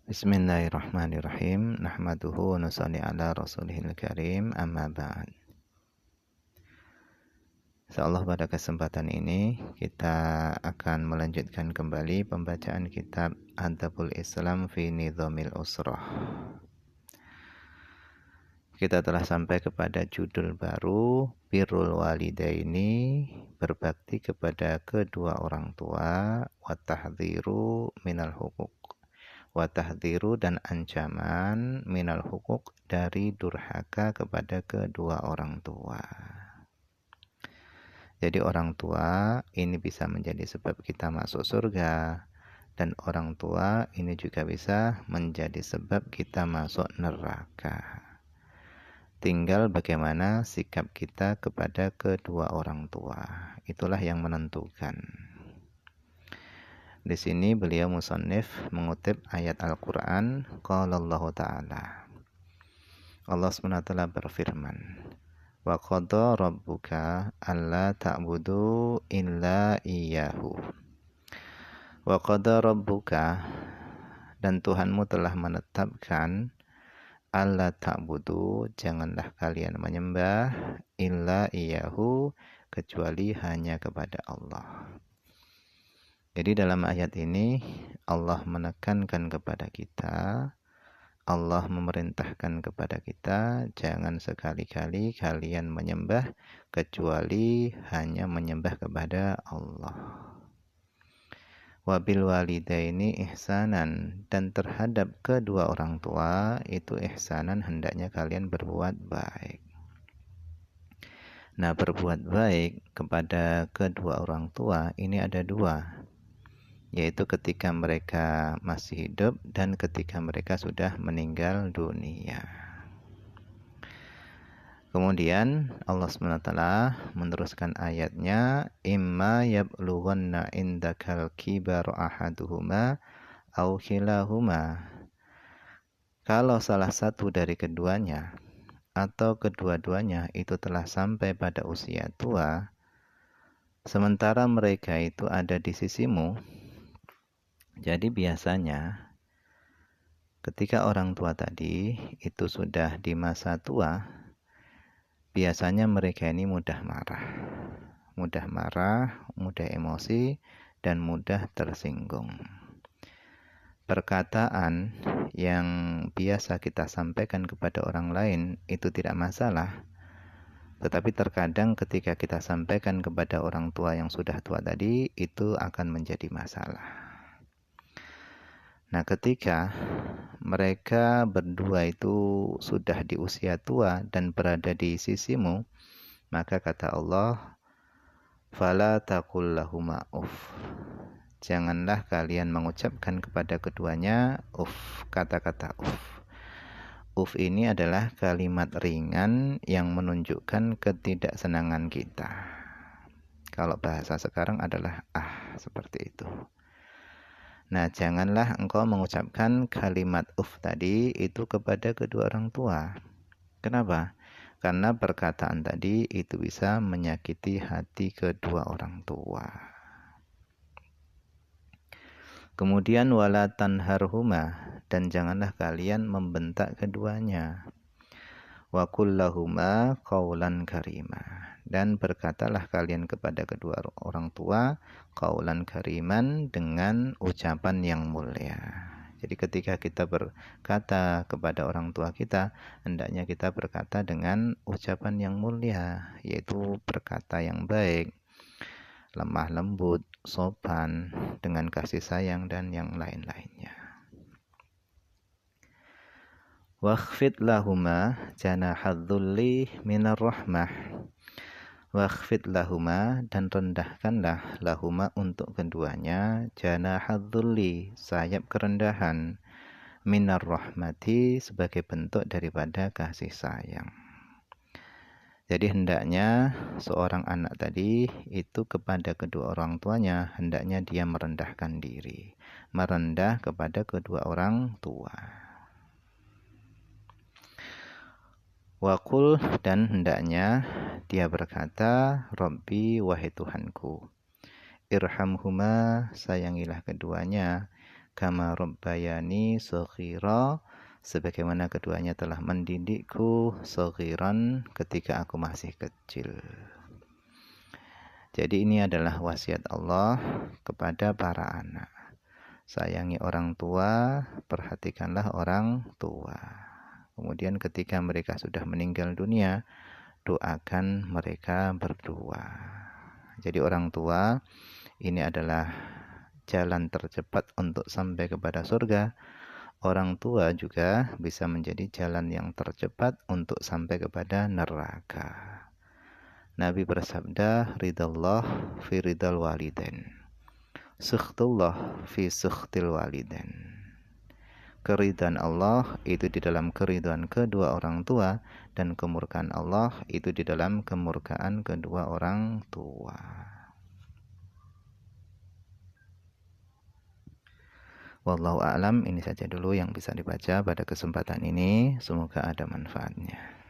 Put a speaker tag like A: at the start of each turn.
A: Bismillahirrahmanirrahim. Nahmaduhu wa nusalli ala rasulihil karim. Amma ba'd. Insyaallah pada kesempatan ini kita akan melanjutkan kembali pembacaan kitab Adabul Islam fi Nizamil Usrah. Kita telah sampai kepada judul baru, Birrul Walidaini, berbakti kepada kedua orang tua, wa tahdhiru minal huquq. Wa tahdhiru dan ancaman minal huquq, dari durhaka kepada kedua orang tua. Jadi orang tua ini bisa menjadi sebab kita masuk surga, dan orang tua ini juga bisa menjadi sebab kita masuk neraka. Tinggal bagaimana sikap kita kepada kedua orang tua. Itulah yang menentukan. Di sini beliau musannif mengutip ayat Al-Qur'an, qala Allah Ta'ala. Allah SWT berfirman, wa qada rabbuka alla ta'budu illa iyyahu. Wa qada rabbuka, dan Tuhanmu telah menetapkan, alla ta'budu, janganlah kalian menyembah, illa iyyahu, kecuali hanya kepada Allah. Jadi dalam ayat ini Allah menekankan kepada kita, Allah memerintahkan kepada kita, jangan sekali-kali kalian menyembah kecuali hanya menyembah kepada Allah. Wabil walidaini ihsanan, dan terhadap kedua orang tua itu ihsanan, hendaknya kalian berbuat baik. Nah, berbuat baik kepada kedua orang tua ini ada dua, yaitu ketika mereka masih hidup dan ketika mereka sudah meninggal dunia. Kemudian Allah SWT meneruskan ayatnya, imma yablughanna indakal kibar ahaduhuma aw khilahuma. Kalau salah satu dari keduanya atau kedua-duanya itu telah sampai pada usia tua, sementara mereka itu ada di sisimu. Jadi biasanya ketika orang tua tadi itu sudah di masa tua, biasanya mereka ini mudah marah, mudah emosi, dan mudah tersinggung. Perkataan yang biasa kita sampaikan kepada orang lain itu tidak masalah, tetapi terkadang ketika kita sampaikan kepada orang tua yang sudah tua tadi, itu akan menjadi masalah. Nah, ketika mereka berdua itu sudah di usia tua dan berada di sisimu, maka kata Allah, fala taqul lahuma uff. Janganlah kalian mengucapkan kepada keduanya kata-kata uff. Uff ini adalah kalimat ringan yang menunjukkan ketidaksenangan kita. Kalau bahasa sekarang adalah seperti itu. Nah, janganlah engkau mengucapkan kalimat tadi itu kepada kedua orang tua. Kenapa? Karena perkataan tadi itu bisa menyakiti hati kedua orang tua. Kemudian wala tanharhuma, dan janganlah kalian membentak keduanya. Wa qul lahuma qaulan karima, dan berkatalah kalian kepada kedua orang tua qaulan kariman, dengan ucapan yang mulia. Jadi ketika kita berkata kepada orang tua kita, hendaknya kita berkata dengan ucapan yang mulia, yaitu berkata yang baik, lemah lembut, sopan, dengan kasih sayang, dan yang lain-lainnya. Wakhfid lahuma janahadzulli minar rahmah. Wakhfid lahuma, dan rendahkanlah lahuma untuk keduanya, janahadzulli, sayap kerendahan, minar rahmati, sebagai bentuk daripada kasih sayang. Jadi hendaknya seorang anak tadi itu kepada kedua orang tuanya, hendaknya dia merendahkan diri, merendah kepada kedua orang tua. Waqul, dan hendaknya dia berkata, Rabbi, wahai Tuhanku, irhamhuma, sayangilah keduanya, kama rabbayani shaghira, sebagaimana keduanya telah mendidikku shaghiran ketika aku masih kecil. Jadi ini adalah wasiat Allah kepada para anak. Sayangi orang tua, perhatikanlah orang tua. Kemudian ketika mereka sudah meninggal dunia, doakan mereka berdua. Jadi orang tua ini adalah jalan tercepat untuk sampai kepada surga. Orang tua juga bisa menjadi jalan yang tercepat untuk sampai kepada neraka. Nabi bersabda, ridallah fi ridal walidain, sukhtullah fi sukhtil walidain. Keridhaan Allah itu di dalam keridhaan kedua orang tua, dan kemurkaan Allah itu di dalam kemurkaan kedua orang tua. Wallahu a'lam, ini saja dulu yang bisa dibaca pada kesempatan ini. Semoga ada manfaatnya.